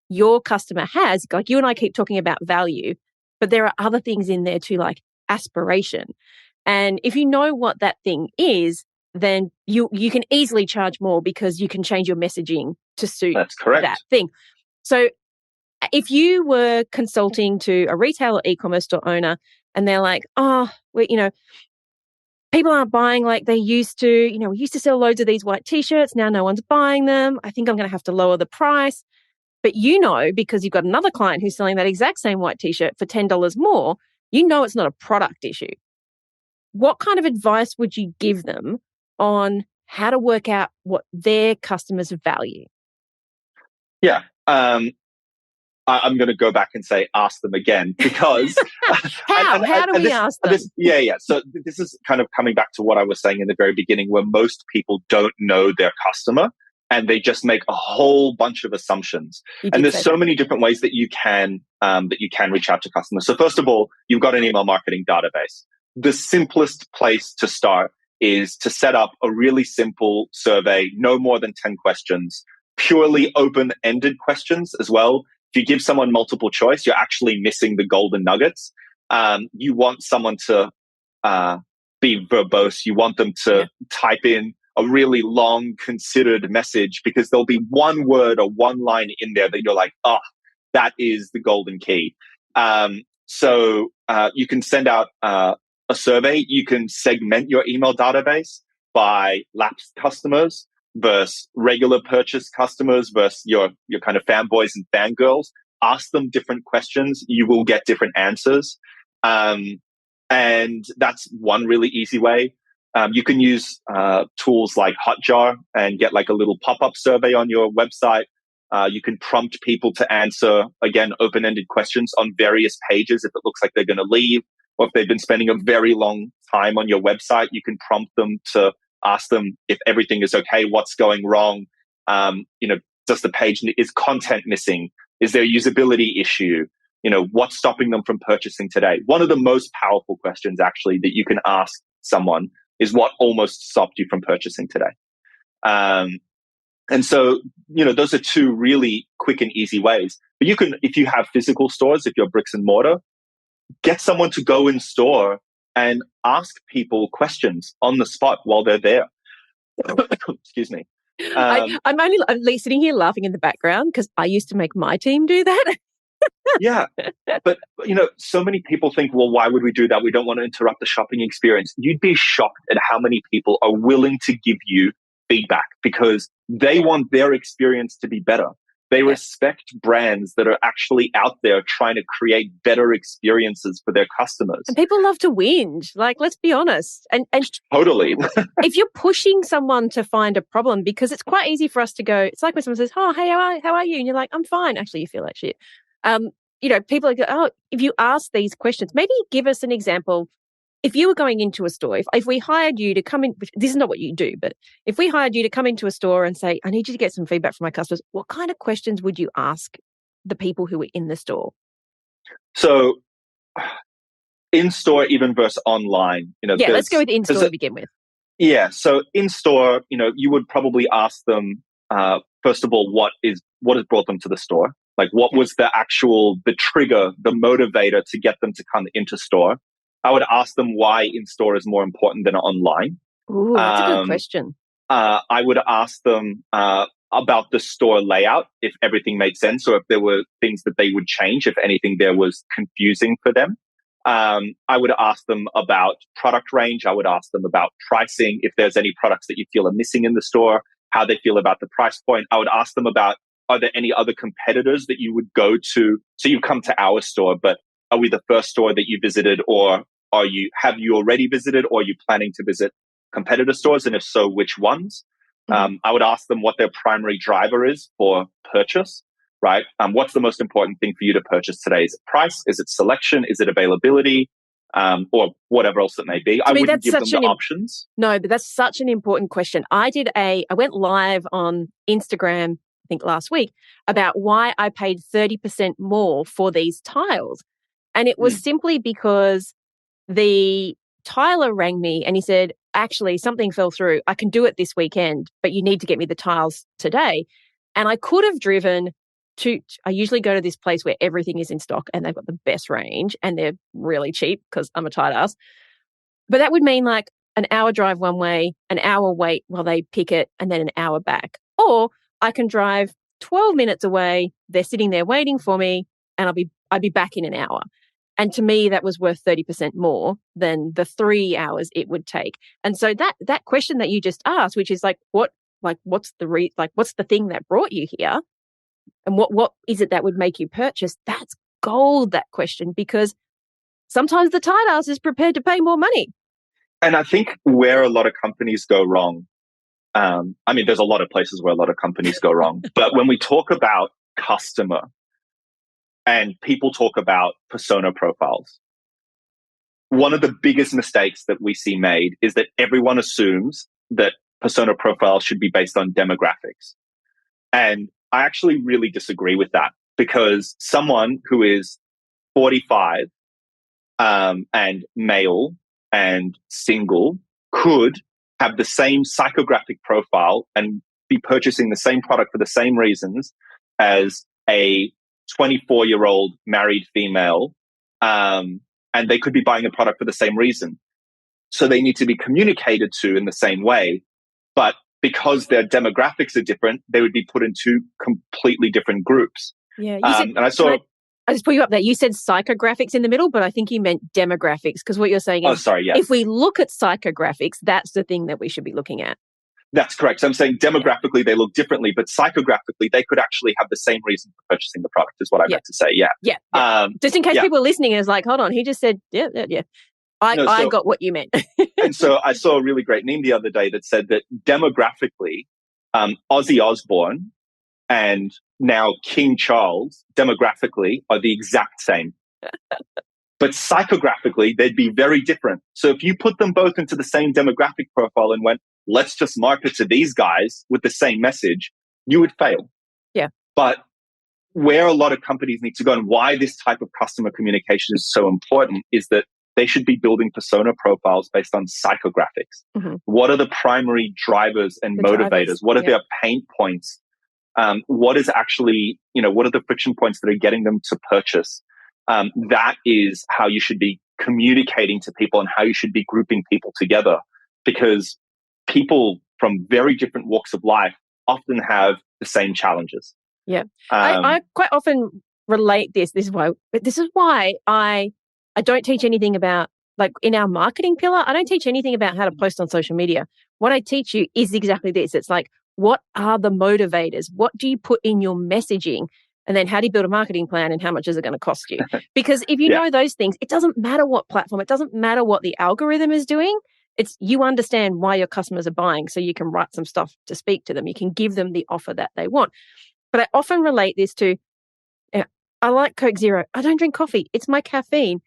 your customer has, like you and I keep talking about value, but there are other things in there too, like aspiration. And if you know what that thing is, then you can easily charge more because you can change your messaging to suit that thing. So if you were consulting to a retail or e-commerce store owner and they're like, people aren't buying like they used to, we used to sell loads of these white t-shirts. Now no one's buying them. I think I'm going to have to lower the price. But because you've got another client who's selling that exact same white t-shirt for $10 more, it's not a product issue. What kind of advice would you give them on how to work out what their customers value? Yeah. I'm going to go back and say, ask them again, because how do we ask them? So this is kind of coming back to what I was saying in the very beginning, where most people don't know their customer and they just make a whole bunch of assumptions. And there's so many different ways that you can reach out to customers. So first of all, you've got an email marketing database. The simplest place to start is to set up a really simple survey, no more than 10 questions, purely open-ended questions as well. If you give someone multiple choice, you're actually missing the golden nuggets. You want someone to be verbose. You want them to type in a really long, considered message, because there'll be one word or one line in there that you're like, that is the golden key. So you can send out a survey. You can segment your email database by lapsed customers versus regular purchase customers versus your kind of fanboys and fangirls. Ask them different questions. You will get different answers. And that's one really easy way. You can use tools like Hotjar and get like a little pop-up survey on your website. You can prompt people to answer, again, open-ended questions on various pages if it looks like they're going to leave, or if they've been spending a very long time on your website, you can prompt them to ask them if everything is okay, what's going wrong, does the page, is content missing? Is there a usability issue? What's stopping them from purchasing today? One of the most powerful questions actually that you can ask someone is what almost stopped you from purchasing today? And so, those are two really quick and easy ways. But you can, if you have physical stores, if you're bricks and mortar, get someone to go in store and ask people questions on the spot while they're there. Excuse me. I'm sitting here laughing in the background because I used to make my team do that. Yeah. But, so many people think, well, why would we do that? We don't want to interrupt the shopping experience. You'd be shocked at how many people are willing to give you feedback because they want their experience to be better. They respect brands that are actually out there trying to create better experiences for their customers. And people love to whinge. Like, let's be honest. And totally. If you're pushing someone to find a problem, because it's quite easy for us to go, it's like when someone says, oh, hey, how are you? And you're like, I'm fine. Actually, you feel like shit. People are going, oh, if you ask these questions, maybe give us an example. If you were going into a store, if we hired you to come in, this is not what you do, but if we hired you to come into a store and say, I need you to get some feedback from my customers, what kind of questions would you ask the people who were in the store? So in store, even versus online, let's go with in store to begin with. Yeah. So in store, you would probably ask them, first of all, what has brought them to the store? Like what was the trigger, the motivator to get them to come into store? I would ask them why in store is more important than online. Ooh, that's a good question. I would ask them about the store layout, if everything made sense, or if there were things that they would change, if anything there was confusing for them. I would ask them about product range. I would ask them about pricing, if there's any products that you feel are missing in the store, how they feel about the price point. I would ask them about, are there any other competitors that you would go to? So you come to our store, but are we the first store that you visited, or have you already visited, or are you planning to visit competitor stores? And if so, which ones? Mm-hmm. I would ask them what their primary driver is for purchase, right? What's the most important thing for you to purchase today? Is it price? Is it selection? Is it availability? Or whatever else it may be. I wouldn't give them the options. No, but that's such an important question. I went live on Instagram, I think last week, about why I paid 30% more for these tiles. And it was simply because the tiler rang me and he said, actually, something fell through. I can do it this weekend, but you need to get me the tiles today. And I could have driven I usually go to this place where everything is in stock and they've got the best range and they're really cheap because I'm a tight ass. But that would mean like an hour drive one way, an hour wait while they pick it, and then an hour back. Or I can drive 12 minutes away. They're sitting there waiting for me and I'd be back in an hour. And to me, that was worth 30% more than the 3 hours it would take. And so that question that you just asked, which is what's the thing that brought you here? And what is it that would make you purchase? That's gold, that question, because sometimes the tight ass is prepared to pay more money. And I think where a lot of companies go wrong, there's a lot of places where a lot of companies go wrong, but when we talk about customer and people talk about persona profiles, one of the biggest mistakes that we see made is that everyone assumes that persona profiles should be based on demographics. And I actually really disagree with that, because someone who is 45 and male and single could have the same psychographic profile and be purchasing the same product for the same reasons as a 24-year-old married female, and they could be buying a product for the same reason. So they need to be communicated to in the same way, but because their demographics are different, they would be put into completely different groups. Yeah, I just pull you up there. You said psychographics in the middle, but I think you meant demographics, because what you're saying is, if we look at psychographics, that's the thing that we should be looking at. That's correct. So I'm saying demographically they look differently, but psychographically they could actually have the same reason for purchasing the product, is what I meant to say. Yeah. Just in case people are listening and it's like, hold on, he just said, yeah. I got what you meant. And so I saw a really great meme the other day that said that demographically, Ozzy Osbourne and now King Charles demographically are the exact same. But psychographically, they'd be very different. So if you put them both into the same demographic profile and went, let's just market to these guys with the same message, you would fail. Yeah. But where a lot of companies need to go and why this type of customer communication is so important is that they should be building persona profiles based on psychographics. Mm-hmm. What are the primary drivers and motivators? What are their pain points? What is actually, what are the friction points that are getting them to purchase? That is how you should be communicating to people and how you should be grouping people together, because people from very different walks of life often have the same challenges. Yeah. I quite often relate this. This is why I don't teach anything about, like in our marketing pillar, I don't teach anything about how to post on social media. What I teach you is exactly this. It's like, what are the motivators? What do you put in your messaging? And then how do you build a marketing plan and how much is it going to cost you? Because if you know those things, it doesn't matter what platform, it doesn't matter what the algorithm is doing. It's you understand why your customers are buying, so you can write some stuff to speak to them. You can give them the offer that they want. But I often relate this to, I like Coke Zero. I don't drink coffee. It's my caffeine.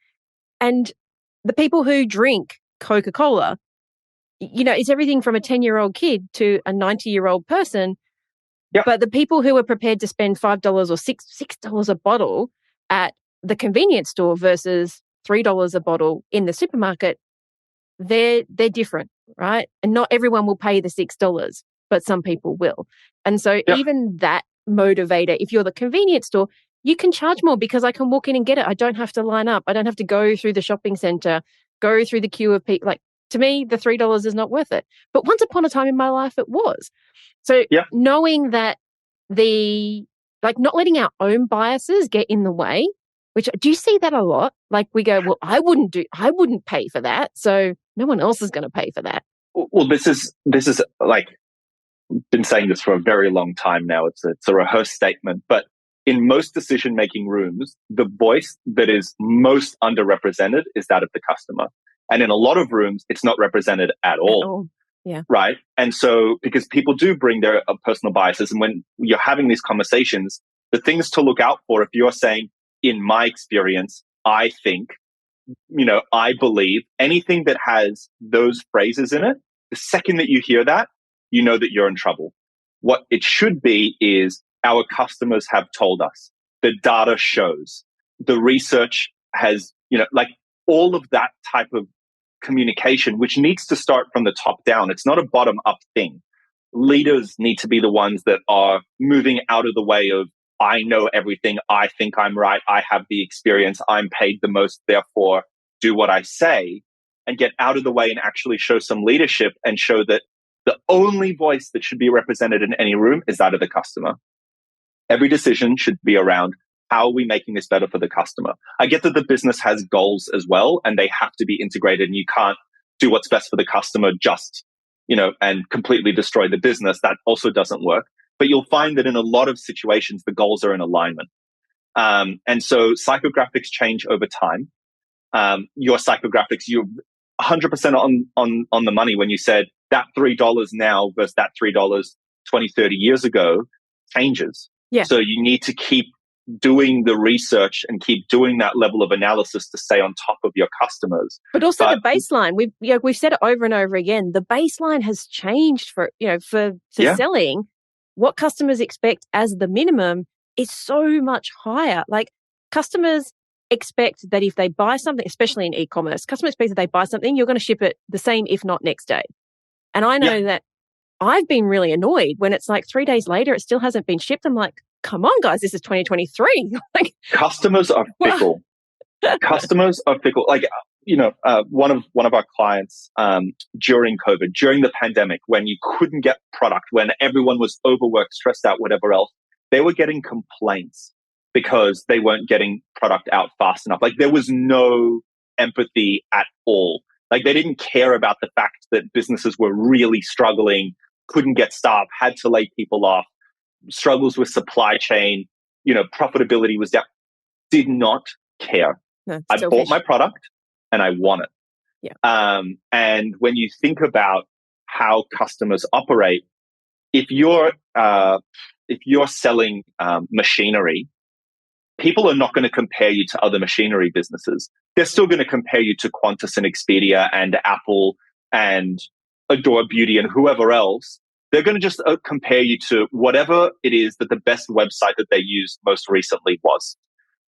And the people who drink Coca-Cola, it's everything from a 10-year-old kid to a 90-year-old person. Yep. But the people who are prepared to spend $5 or $6 a bottle at the convenience store versus $3 a bottle in the supermarket, they're different, right? And not everyone will pay the $6, but some people will. And so even that motivator, if you're the convenience store, you can charge more because I can walk in and get it. I don't have to line up. I don't have to go through the shopping center, go through the queue of people. Like, to me, the $3 is not worth it. But once upon a time in my life, it was. So knowing that not letting our own biases get in the way, which, do you see that a lot? Like we go, well, I wouldn't pay for that. So no one else is going to pay for that. Well, this is like, been saying this for a very long time now. It's a rehearsed statement, but in most decision-making rooms, the voice that is most underrepresented is that of the customer. And in a lot of rooms, it's not represented at all. Yeah. Right. And so, because people do bring their personal biases, and when you're having these conversations, the things to look out for, if you're saying, in my experience, I think, I believe, anything that has those phrases in it, the second that you hear that, you know that you're in trouble. What it should be is, our customers have told us, the data shows, the research has, like all of that type of communication, which needs to start from the top down. It's not a bottom up thing. Leaders need to be the ones that are moving out of the way of, I know everything, I think I'm right, I have the experience, I'm paid the most, therefore do what I say, and get out of the way and actually show some leadership and show that the only voice that should be represented in any room is that of the customer. Every decision should be around, how are we making this better for the customer? I get that the business has goals as well, and they have to be integrated, and you can't do what's best for the customer just, and completely destroy the business. That also doesn't work. But you'll find that in a lot of situations, the goals are in alignment. And so psychographics change over time. Your psychographics, you're 100% on the money when you said that $3 now versus that $3 20, 30 years ago changes. Yeah. So you need to keep doing the research and keep doing that level of analysis to stay on top of your customers. But also the baseline, we've said it over and over again. The baseline has changed for selling. What customers expect as the minimum is so much higher. Like, customers expect that if they buy something, especially in e-commerce, customers expect that they buy something, you're going to ship it the same, if not next day. And I know that I've been really annoyed when it's like 3 days later, it still hasn't been shipped. I'm like, come on, guys, this is 2023. Like, customers are fickle. Customers are fickle. Like, one of our clients during COVID, during the pandemic, when you couldn't get product, when everyone was overworked, stressed out, whatever else, they were getting complaints because they weren't getting product out fast enough. Like, there was no empathy at all. Like, they didn't care about the fact that businesses were really struggling, couldn't get staff, had to lay people off, struggles with supply chain, profitability was down. Did not care. No, I bought my product and I want it. Yeah. And when you think about how customers operate, if you're if you're selling machinery, people are not going to compare you to other machinery businesses. They're still going to compare you to Qantas and Expedia and Apple and Adore Beauty and whoever else. They're going to just compare you to whatever it is that the best website that they used most recently was.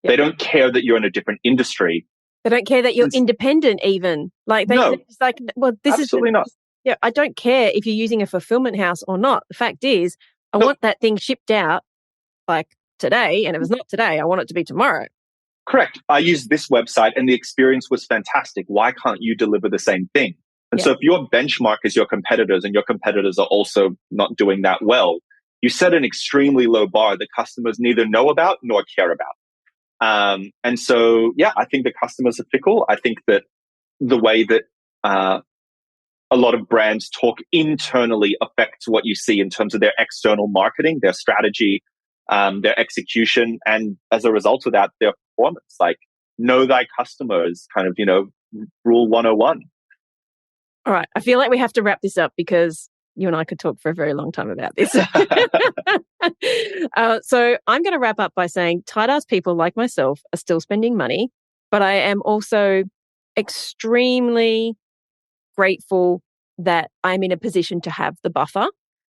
Yep. They don't care that you're in a different industry. They don't care that you're independent even. Like no, it's like, well, this absolutely is not. Yeah, I don't care if you're using a fulfillment house or not. The fact is, I want that thing shipped out like today, and if it's not today, I want it to be tomorrow. Correct. I used this website and the experience was fantastic. Why can't you deliver the same thing? And so if your benchmark is your competitors and your competitors are also not doing that well, you set an extremely low bar that customers neither know about nor care about. And so, I think the customers are fickle. I think that the way that a lot of brands talk internally affects what you see in terms of their external marketing, their strategy, their execution, and as a result of that, their performance. Like, know thy customers, kind of, rule 101. All right. I feel like we have to wrap this up because you and I could talk for a very long time about this. So I'm going to wrap up by saying tight-ass people like myself are still spending money, but I am also extremely grateful that I'm in a position to have the buffer.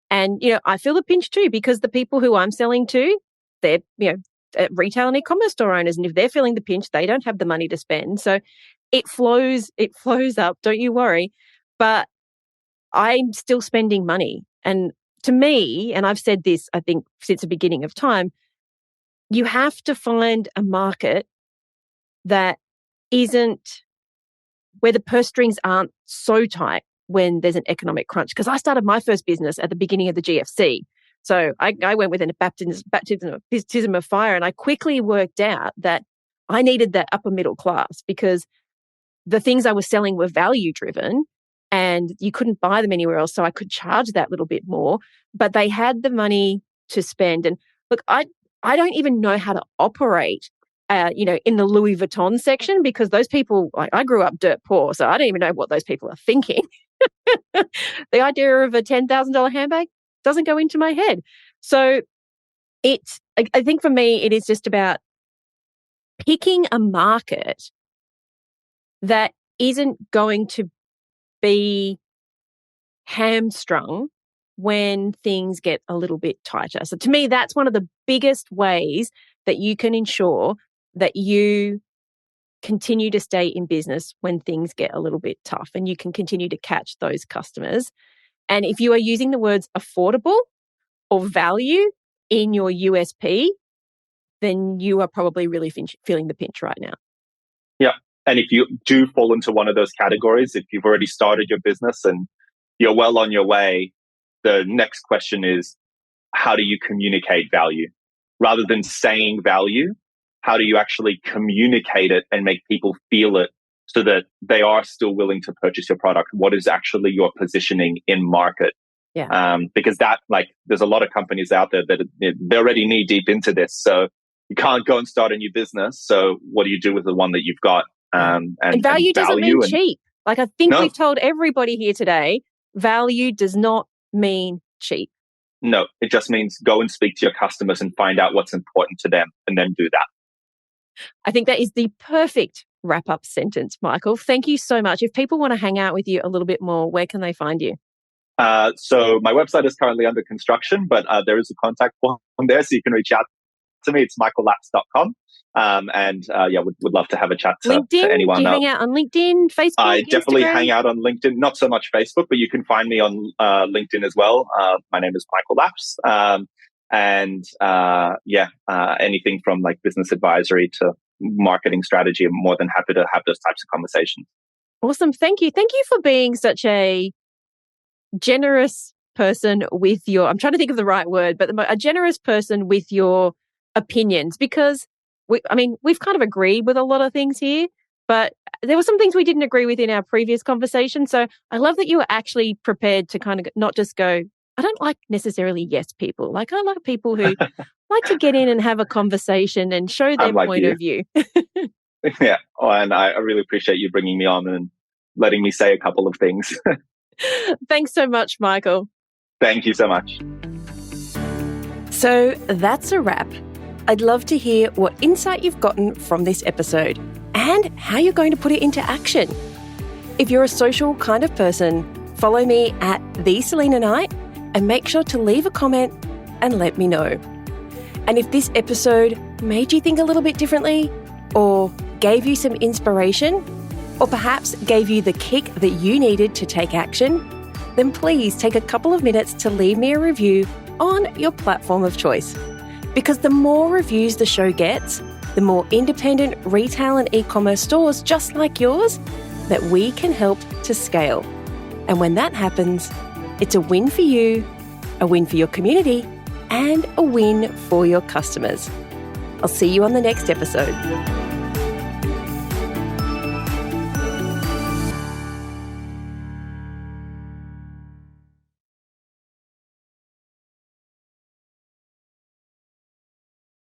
And, I feel the pinch too, because the people who I'm selling to, they're, retail and e-commerce store owners. And if they're feeling the pinch, they don't have the money to spend. So it flows up. Don't you worry. But I'm still spending money. And to me, and I've said this, I think, since the beginning of time, you have to find a market that isn't where the purse strings aren't so tight when there's an economic crunch. Because I started my first business at the beginning of the GFC. So I went within a baptism of fire, and I quickly worked out that I needed that upper middle class because the things I was selling were value driven and you couldn't buy them anywhere else. So I could charge that little bit more, but they had the money to spend. And look, I don't even know how to operate in the Louis Vuitton section because those people, I grew up dirt poor, so I don't even know what those people are thinking. The idea of a $10,000 handbag doesn't go into my head. So I think for me, it is just about picking a market that isn't going to be hamstrung when things get a little bit tighter. So to me, that's one of the biggest ways that you can ensure that you continue to stay in business when things get a little bit tough and you can continue to catch those customers. And if you are using the words affordable or value in your USP, then you are probably really feeling the pinch right now. Yeah. And if you do fall into one of those categories, if you've already started your business and you're well on your way, the next question is, how do you communicate value? Rather than saying value, how do you actually communicate it and make people feel it so that they are still willing to purchase your product? What is actually your positioning in market? Yeah. Because there's a lot of companies out there that they're already knee deep into this. So you can't go and start a new business. So what do you do with the one that you've got? And value doesn't mean cheap. Like I think we've told everybody here today, value does not mean cheap. No, it just means go and speak to your customers and find out what's important to them and then do that. I think that is the perfect wrap-up sentence, Michael. Thank you so much. If people want to hang out with you a little bit more, where can they find you? So my website is currently under construction, but there is a contact form there, so you can reach out to me. It's michaellaps.com. Would love to have a chat to anyone. Do you hang out on LinkedIn, Facebook, I definitely Instagram? hang out on LinkedIn, not so much Facebook, but you can find me on LinkedIn as well. My name is Michael Laps. Anything from like business advisory to marketing strategy, I'm more than happy to have those types of conversations. Awesome. Thank you. Thank you for being such a generous person with your, I'm trying to think of the right word, but a generous person with your opinions, because we've kind of agreed with a lot of things here, but there were some things we didn't agree with in our previous conversation. So I love that you were actually prepared to kind of not just go, I don't like necessarily yes people. Like I like people who like to get in and have a conversation and show their point of view. Yeah. And I really appreciate you bringing me on and letting me say a couple of things. Thanks so much, Michael. Thank you so much. So that's a wrap. I'd love to hear what insight you've gotten from this episode and how you're going to put it into action. If you're a social kind of person, follow me at @TheSelena and make sure to leave a comment and let me know. And if this episode made you think a little bit differently, or gave you some inspiration, or perhaps gave you the kick that you needed to take action, then please take a couple of minutes to leave me a review on your platform of choice. Because the more reviews the show gets, the more independent retail and e-commerce stores just like yours that we can help to scale. And when that happens, it's a win for you, a win for your community, and a win for your customers. I'll see you on the next episode.